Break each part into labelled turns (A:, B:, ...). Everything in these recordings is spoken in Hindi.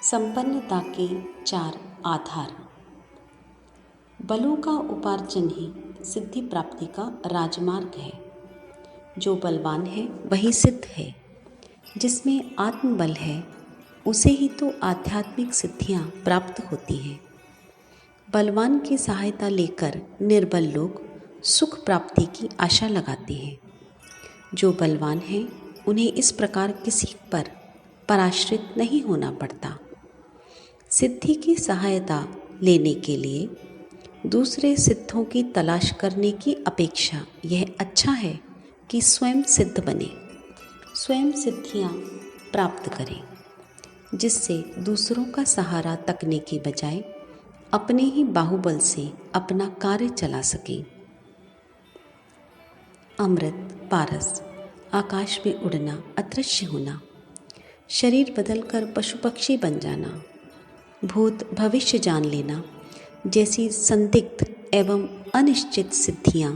A: संपन्नता के 4 आधार। बलों का उपार्जन ही सिद्धि प्राप्ति का राजमार्ग है। जो बलवान है वही सिद्ध है। जिसमें आत्मबल है उसे ही तो आध्यात्मिक सिद्धियां प्राप्त होती हैं। बलवान की सहायता लेकर निर्बल लोग सुख प्राप्ति की आशा लगाते हैं। जो बलवान हैं उन्हें इस प्रकार किसी पर पराश्रित नहीं होना पड़ता। सिद्धि की सहायता लेने के लिए दूसरे सिद्धों की तलाश करने की अपेक्षा यह अच्छा है कि स्वयं सिद्ध बने, स्वयं सिद्धियां प्राप्त करें, जिससे दूसरों का सहारा तकने के बजाय अपने ही बाहुबल से अपना कार्य चला सके। अमृत, पारस, आकाश में उड़ना, अदृश्य होना, शरीर बदलकर पशु पक्षी बन जाना, भूत भविष्य जान लेना जैसी संदिग्ध एवं अनिश्चित सिद्धियां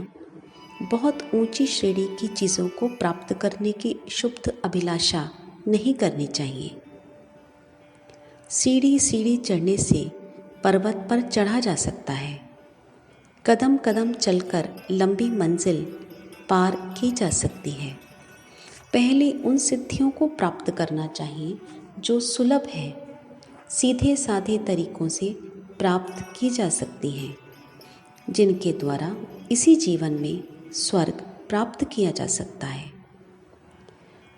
A: बहुत ऊंची श्रेणी की चीज़ों को प्राप्त करने की शुभ अभिलाषा नहीं करनी चाहिए। सीढ़ी सीढ़ी चढ़ने से पर्वत पर चढ़ा जा सकता है। कदम कदम चलकर लंबी मंजिल पार की जा सकती है। पहले उन सिद्धियों को प्राप्त करना चाहिए जो सुलभ है, सीधे साधे तरीकों से प्राप्त की जा सकती हैं, जिनके द्वारा इसी जीवन में स्वर्ग प्राप्त किया जा सकता है।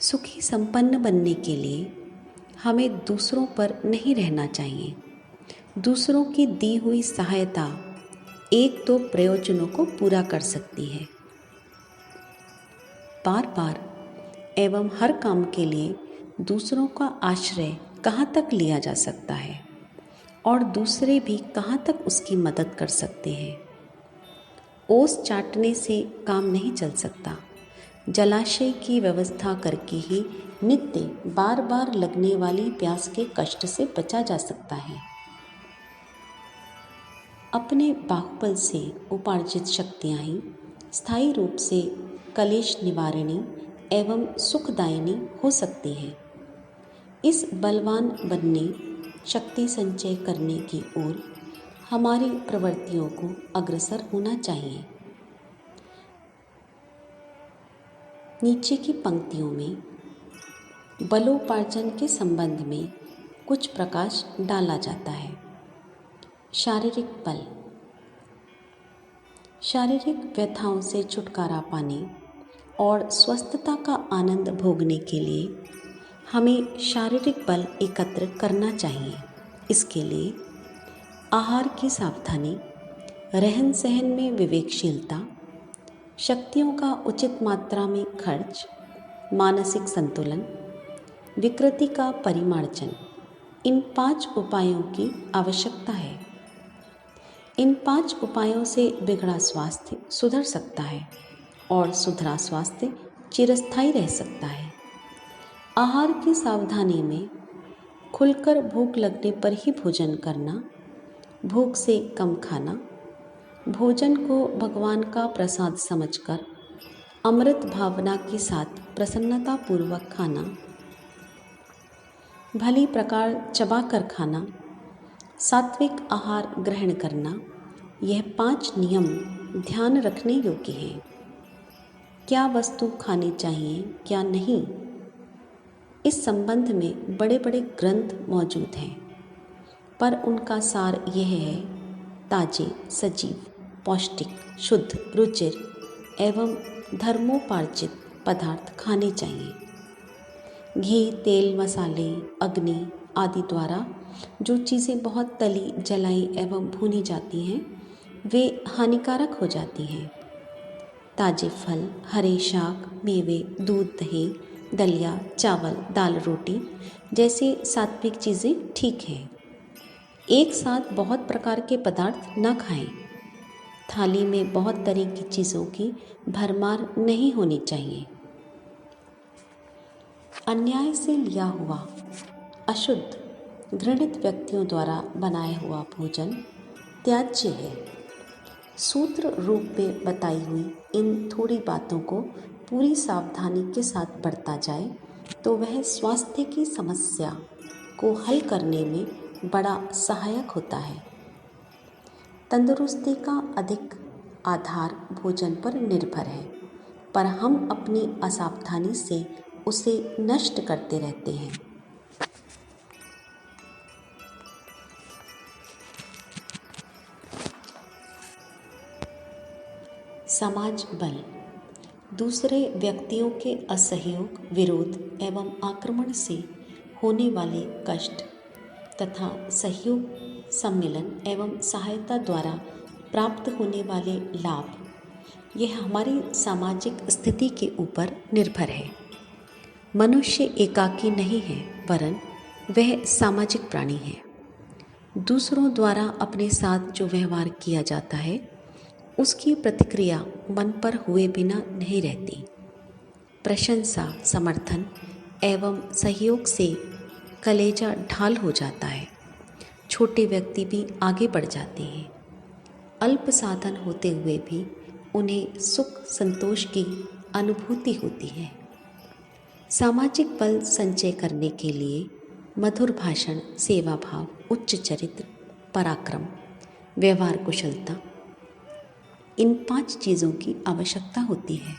A: सुखी संपन्न बनने के लिए हमें दूसरों पर नहीं रहना चाहिए। दूसरों की दी हुई सहायता एक दो प्रयोजनों को पूरा कर सकती है। बार बार एवं हर काम के लिए दूसरों का आश्रय कहाँ तक लिया जा सकता है और दूसरे भी कहाँ तक उसकी मदद कर सकते हैं। ओस चाटने से काम नहीं चल सकता। जलाशय की व्यवस्था करके ही नित्य बार बार लगने वाली प्यास के कष्ट से बचा जा सकता है। अपने बाहुबल से उपार्जित शक्तियाँ ही स्थायी रूप से कलेश निवारिणी एवं सुखदायिनी हो सकती हैं। इस बलवान बनने, शक्ति संचय करने की ओर हमारी प्रवृत्तियों को अग्रसर होना चाहिए। नीचे की पंक्तियों में बलोपार्जन के संबंध में कुछ प्रकाश डाला जाता है। शारीरिक बल। शारीरिक व्यथाओं से छुटकारा पाने और स्वस्थता का आनंद भोगने के लिए हमें शारीरिक बल एकत्र करना चाहिए। इसके लिए आहार की सावधानी, रहन सहन में विवेकशीलता, शक्तियों का उचित मात्रा में खर्च, मानसिक संतुलन, विकृति का परिमार्जन, इन 5 उपायों की आवश्यकता है। इन 5 उपायों से बिगड़ा स्वास्थ्य सुधर सकता है और सुधरा स्वास्थ्य चिरस्थायी रह सकता है। आहार की सावधानी में खुलकर भूख लगने पर ही भोजन करना, भूख से कम खाना, भोजन को भगवान का प्रसाद समझकर अमृत भावना के साथ प्रसन्नता पूर्वक खाना, भली प्रकार चबाकर खाना, सात्विक आहार ग्रहण करना, यह 5 नियम ध्यान रखने योग्य हैं। क्या वस्तु खानी चाहिए, क्या नहीं, इस संबंध में बड़े बड़े ग्रंथ मौजूद हैं, पर उनका सार यह है: ताजे, सजीव, पौष्टिक, शुद्ध, रुचिर एवं धर्मोपार्जित पदार्थ खाने चाहिए। घी, तेल, मसाले, अग्नि आदि द्वारा जो चीज़ें बहुत तली, जलाई एवं भूनी जाती हैं, वे हानिकारक हो जाती हैं। ताजे फल, हरे शाक, मेवे, दूध, दही, दलिया, चावल, दाल, रोटी जैसी सात्विक चीज़ें ठीक हैं। एक साथ बहुत प्रकार के पदार्थ न खाएं। थाली में बहुत तरह की चीज़ों की भरमार नहीं होनी चाहिए। अन्याय से लिया हुआ, अशुद्ध, घृणित व्यक्तियों द्वारा बनाया हुआ भोजन त्याज्य है। सूत्र रूप में बताई हुई इन थोड़ी बातों को पूरी सावधानी के साथ बरता जाए तो वह स्वास्थ्य की समस्या को हल करने में बड़ा सहायक होता है। तंदुरुस्ती का अधिक आधार भोजन पर निर्भर है, पर हम अपनी असावधानी से उसे नष्ट करते रहते हैं। समाज बल दूसरे व्यक्तियों के असहयोग, विरोध एवं आक्रमण से होने वाले कष्ट तथा सहयोग, सम्मिलन एवं सहायता द्वारा प्राप्त होने वाले लाभ, यह हमारी सामाजिक स्थिति के ऊपर निर्भर है। मनुष्य एकाकी नहीं है, वरन वह सामाजिक प्राणी है। दूसरों द्वारा अपने साथ जो व्यवहार किया जाता है, उसकी प्रतिक्रिया मन पर हुए बिना नहीं रहती। प्रशंसा, समर्थन एवं सहयोग से कलेजा ढाल हो जाता है। छोटे व्यक्ति भी आगे बढ़ जाते हैं। अल्प साधन होते हुए भी उन्हें सुख संतोष की अनुभूति होती है। सामाजिक बल संचय करने के लिए मधुर भाषण, सेवा भाव, उच्च चरित्र, पराक्रम, व्यवहार कुशलता, इन 5 चीज़ों की आवश्यकता होती है।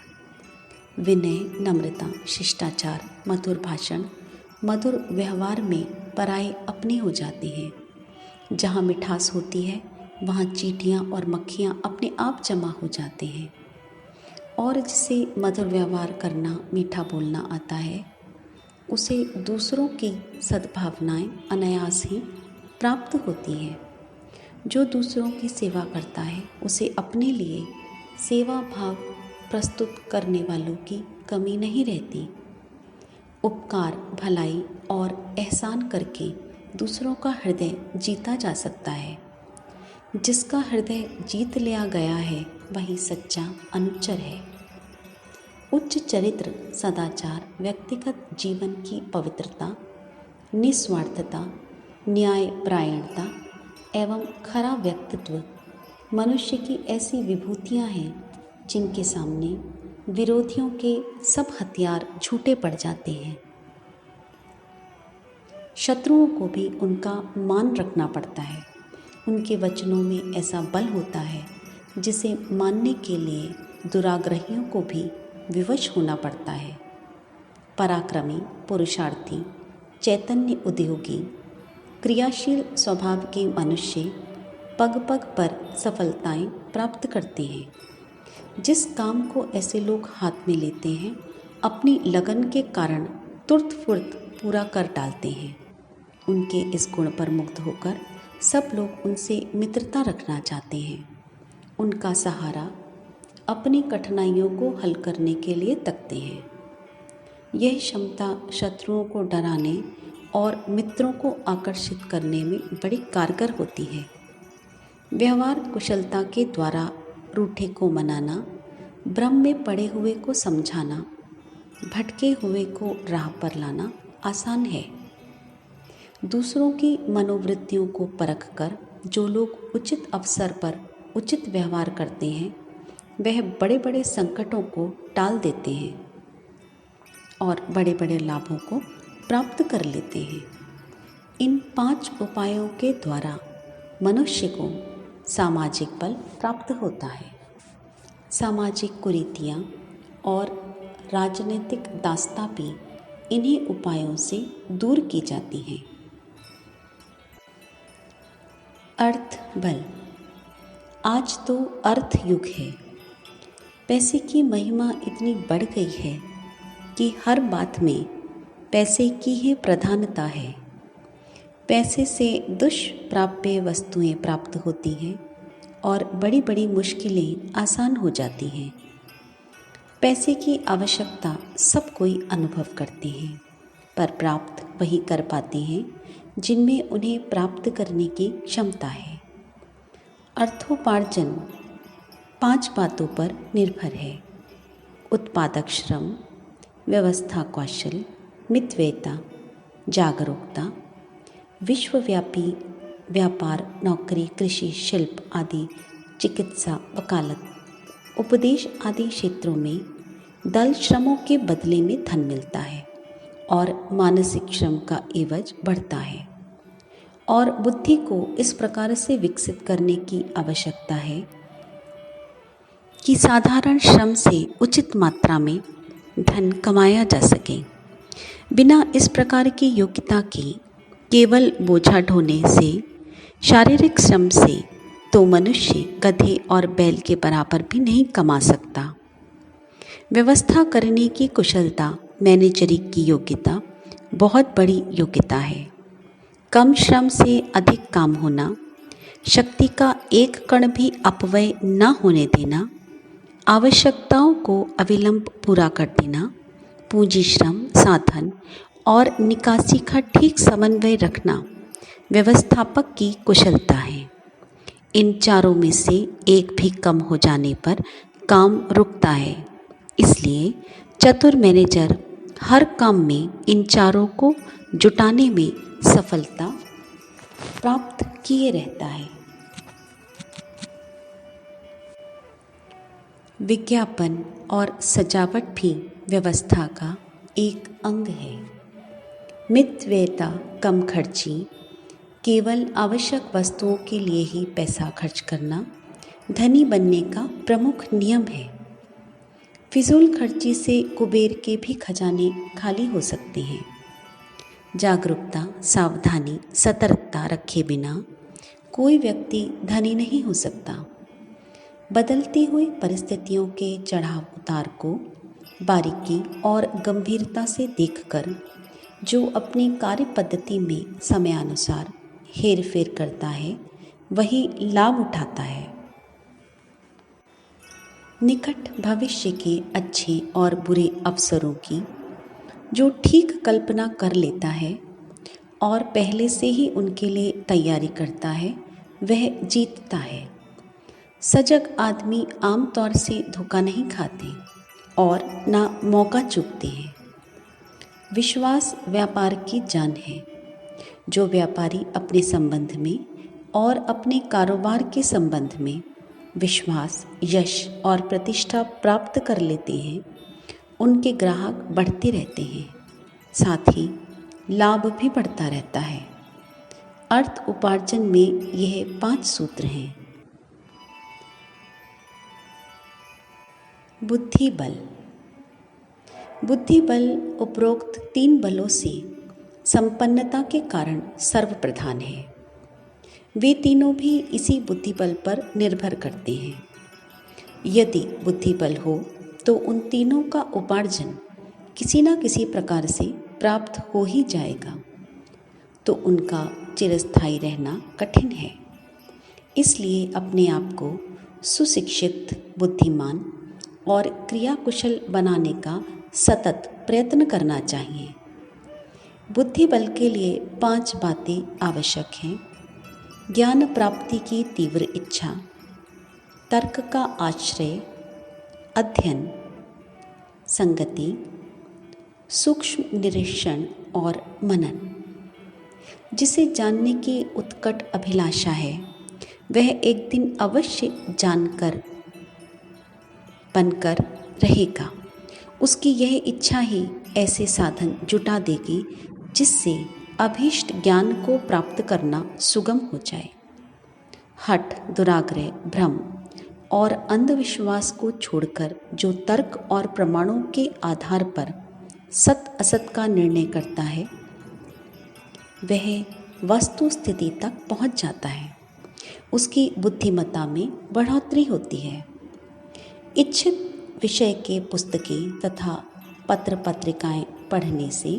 A: विनय, नम्रता, शिष्टाचार, मधुर भाषण, मधुर व्यवहार में पराये अपने हो जाते हैं। जहाँ मिठास होती है, वहाँ चींटियाँ और मक्खियाँ अपने आप जमा हो जाते हैं। और जिसे मधुर व्यवहार करना, मीठा बोलना आता है, उसे दूसरों की सद्भावनाएं अनायास ही प्राप्त होती हैं। जो दूसरों की सेवा करता है, उसे अपने लिए सेवा भाव प्रस्तुत करने वालों की कमी नहीं रहती। उपकार, भलाई और एहसान करके दूसरों का हृदय जीता जा सकता है। जिसका हृदय जीत लिया गया है, वही सच्चा अनुचर है। उच्च चरित्र, सदाचार, व्यक्तिगत जीवन की पवित्रता, निस्वार्थता, न्यायपरायणता एवं खरा व्यक्तित्व मनुष्य की ऐसी विभूतियाँ हैं जिनके सामने विरोधियों के सब हथियार झूठे पड़ जाते हैं। शत्रुओं को भी उनका मान रखना पड़ता है। उनके वचनों में ऐसा बल होता है जिसे मानने के लिए दुराग्रहियों को भी विवश होना पड़ता है। पराक्रमी, पुरुषार्थी, चैतन्य उद्योगी, क्रियाशील स्वभाव के मनुष्य पग पग पर सफलताएं प्राप्त करते हैं। जिस काम को ऐसे लोग हाथ में लेते हैं, अपनी लगन के कारण तुरंत फुर्त पूरा कर डालते हैं। उनके इस गुण पर मुग्ध होकर सब लोग उनसे मित्रता रखना चाहते हैं। उनका सहारा अपनी कठिनाइयों को हल करने के लिए तकते हैं। यह क्षमता शत्रुओं को डराने और मित्रों को आकर्षित करने में बड़ी कारगर होती है। व्यवहार कुशलता के द्वारा रूठे को मनाना, भ्रम में पड़े हुए को समझाना, भटके हुए को राह पर लाना आसान है। दूसरों की मनोवृत्तियों को परखकर जो लोग उचित अवसर पर उचित व्यवहार करते हैं, वह बड़े बड़े संकटों को टाल देते हैं और बड़े बड़े लाभों को प्राप्त कर लेते हैं। इन 5 उपायों के द्वारा मनुष्य को सामाजिक बल प्राप्त होता है। सामाजिक कुरीतियाँ और राजनीतिक दास्तां भी इन्हीं उपायों से दूर की जाती हैं। अर्थ बल। आज तो अर्थ युग है। पैसे की महिमा इतनी बढ़ गई है कि हर बात में पैसे की ही प्रधानता है। पैसे से दुष्प्राप्य वस्तुएं प्राप्त होती हैं और बड़ी बड़ी मुश्किलें आसान हो जाती हैं। पैसे की आवश्यकता सब कोई अनुभव करते हैं, पर प्राप्त वही कर पाते हैं जिनमें उन्हें प्राप्त करने की क्षमता है। अर्थोपार्जन 5 बातों पर निर्भर है: उत्पादक श्रम, व्यवस्था कौशल, मितव्ययिता, जागरूकता, विश्वव्यापी व्यापार, नौकरी, कृषि, शिल्प आदि, चिकित्सा, वकालत, उपदेश आदि क्षेत्रों में दल श्रमों के बदले में धन मिलता है और मानसिक श्रम का एवज बढ़ता है। और बुद्धि को इस प्रकार से विकसित करने की आवश्यकता है कि साधारण श्रम से उचित मात्रा में धन कमाया जा सके। बिना इस प्रकार की योग्यता के केवल बोझा ढोने से, शारीरिक श्रम से तो मनुष्य गधे और बैल के बराबर भी नहीं कमा सकता। व्यवस्था करने की कुशलता, मैनेजरी की योग्यता बहुत बड़ी योग्यता है। कम श्रम से अधिक काम होना, शक्ति का एक कण भी अपव्यय न होने देना, आवश्यकताओं को अविलंब पूरा कर देना, पूंजी श्रम, साधन और निकासी का ठीक समन्वय रखना व्यवस्थापक की कुशलता है। इन चारों में से एक भी कम हो जाने पर काम रुकता है। इसलिए चतुर मैनेजर हर काम में इन चारों को जुटाने में सफलता प्राप्त किए रहता है। विज्ञापन और सजावट भी व्यवस्था का एक अंग है। मितव्ययता, कम खर्ची, केवल आवश्यक वस्तुओं के लिए ही पैसा खर्च करना धनी बनने का प्रमुख नियम है। फिजूल खर्ची से कुबेर के भी खजाने खाली हो सकते हैं। जागरूकता, सावधानी, सतर्कता रखे बिना कोई व्यक्ति धनी नहीं हो सकता। बदलती हुई परिस्थितियों के चढ़ाव उतार को बारीकी और गंभीरता से देखकर जो अपनी कार्य पद्धति में समयानुसार हेर फेर करता है, वही लाभ उठाता है। निकट भविष्य के अच्छे और बुरे अवसरों की जो ठीक कल्पना कर लेता है और पहले से ही उनके लिए तैयारी करता है, वह जीतता है। सजग आदमी आमतौर से धोखा नहीं खाते और ना मौका चूकते हैं। विश्वास व्यापार की जान है। जो व्यापारी अपने संबंध में और अपने कारोबार के संबंध में विश्वास, यश और प्रतिष्ठा प्राप्त कर लेते हैं, उनके ग्राहक बढ़ते रहते हैं, साथ ही लाभ भी बढ़ता रहता है। अर्थ उपार्जन में यह 5 सूत्र हैं। बुद्धि बल। बुद्धि बल उपरोक्त 3 बलों से संपन्नता के कारण सर्वप्रधान है। वे तीनों भी इसी बुद्धि बल पर निर्भर करते हैं। यदि बुद्धि बल हो तो उन तीनों का उपार्जन किसी न किसी प्रकार से प्राप्त हो ही जाएगा, तो उनका चिरस्थायी रहना कठिन है। इसलिए अपने आप को सुशिक्षित, बुद्धिमान और क्रियाकुशल बनाने का सतत प्रयत्न करना चाहिए। बुद्धि बल के लिए 5 बातें आवश्यक हैं। ज्ञान प्राप्ति की तीव्र इच्छा, तर्क का आश्रय, अध्ययन, संगति, सूक्ष्म निरीक्षण और मनन। जिसे जानने की उत्कट अभिलाषा है, वह एक दिन अवश्य जानकर बनकर रहेगा। उसकी यह इच्छा ही ऐसे साधन जुटा देगी जिससे अभीष्ट ज्ञान को प्राप्त करना सुगम हो जाए। हठ, दुराग्रह, भ्रम और अंधविश्वास को छोड़कर जो तर्क और प्रमाणों के आधार पर सत असत का निर्णय करता है, वह वस्तु स्थिति तक पहुंच जाता है। उसकी बुद्धिमत्ता में बढ़ोतरी होती है। इच्छित विषय के पुस्तकें तथा पत्र पत्रिकाएं पढ़ने से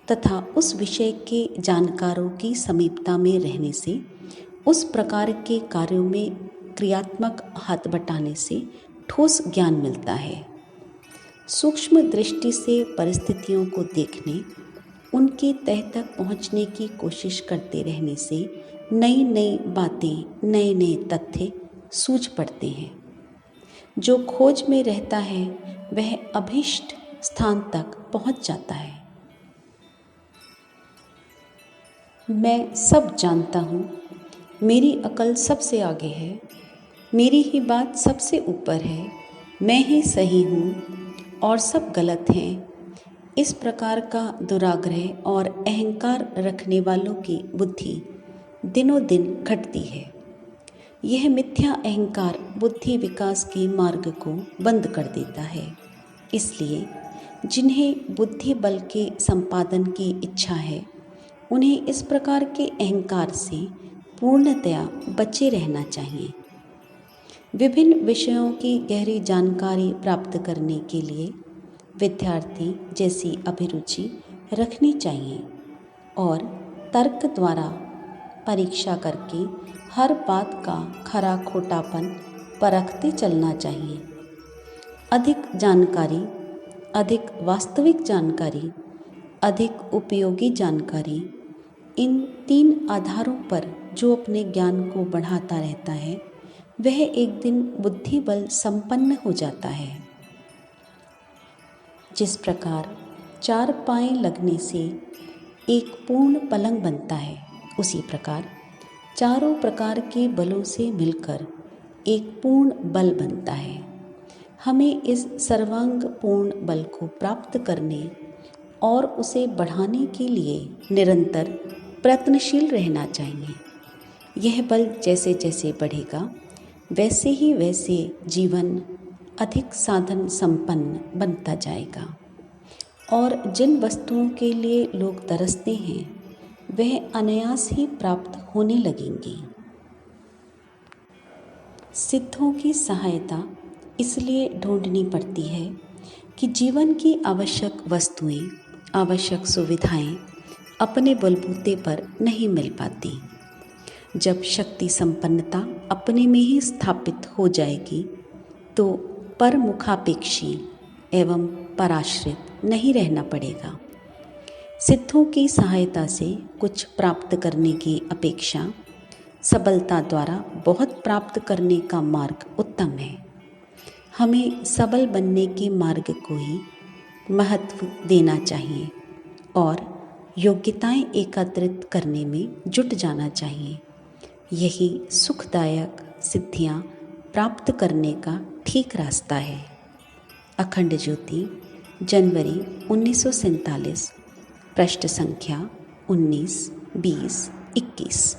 A: तथा उस विषय के जानकारों की समीपता में रहने से, उस प्रकार के कार्यों में क्रियात्मक हाथ बटाने से ठोस ज्ञान मिलता है। सूक्ष्म दृष्टि से परिस्थितियों को देखने, उनके तह तक पहुंचने की कोशिश करते रहने से नई नई बातें, नए नए तथ्य सूझ पड़ते हैं। जो खोज में रहता है वह अभीष्ट स्थान तक पहुंच जाता है। मैं सब जानता हूँ, मेरी अकल सबसे आगे है, मेरी ही बात सबसे ऊपर है, मैं ही सही हूँ और सब गलत हैं, इस प्रकार का दुराग्रह और अहंकार रखने वालों की बुद्धि दिनों दिन घटती है। यह मिथ्या अहंकार बुद्धि विकास के मार्ग को बंद कर देता है। इसलिए जिन्हें बुद्धि बल के संपादन की इच्छा है, उन्हें इस प्रकार के अहंकार से पूर्णतया बचे रहना चाहिए। विभिन्न विषयों की गहरी जानकारी प्राप्त करने के लिए विद्यार्थी जैसी अभिरुचि रखनी चाहिए और तर्क द्वारा परीक्षा करके हर बात का खरा खोटापन परखते चलना चाहिए। अधिक जानकारी, अधिक वास्तविक जानकारी, अधिक उपयोगी जानकारी, इन 3 आधारों पर जो अपने ज्ञान को बढ़ाता रहता है, वह एक दिन बुद्धि बल संपन्न हो जाता है। जिस प्रकार 4 पाँव लगने से एक पूर्ण पलंग बनता है, उसी प्रकार चारों प्रकार के बलों से मिलकर एक पूर्ण बल बनता है। हमें इस सर्वांग पूर्ण बल को प्राप्त करने और उसे बढ़ाने के लिए निरंतर प्रयत्नशील रहना चाहिए। यह बल जैसे जैसे बढ़ेगा, वैसे ही वैसे जीवन अधिक साधन संपन्न बनता जाएगा और जिन वस्तुओं के लिए लोग तरसते हैं, वह अनायास ही प्राप्त होने लगेंगी। सिद्धों की सहायता इसलिए ढूंढनी पड़ती है कि जीवन की आवश्यक वस्तुएं, आवश्यक सुविधाएं अपने बलबूते पर नहीं मिल पाती। जब शक्ति संपन्नता अपने में ही स्थापित हो जाएगी, तो परमुखापेक्षी एवं पराश्रित नहीं रहना पड़ेगा। सिद्धों की सहायता से कुछ प्राप्त करने की अपेक्षा सबलता द्वारा बहुत प्राप्त करने का मार्ग उत्तम है। हमें सबल बनने के मार्ग को ही महत्व देना चाहिए और योग्यताएं एकत्रित करने में जुट जाना चाहिए। यही सुखदायक सिद्धियां प्राप्त करने का ठीक रास्ता है। अखंड ज्योति, जनवरी 1947, पृष्ठ संख्या 19, 20, 21।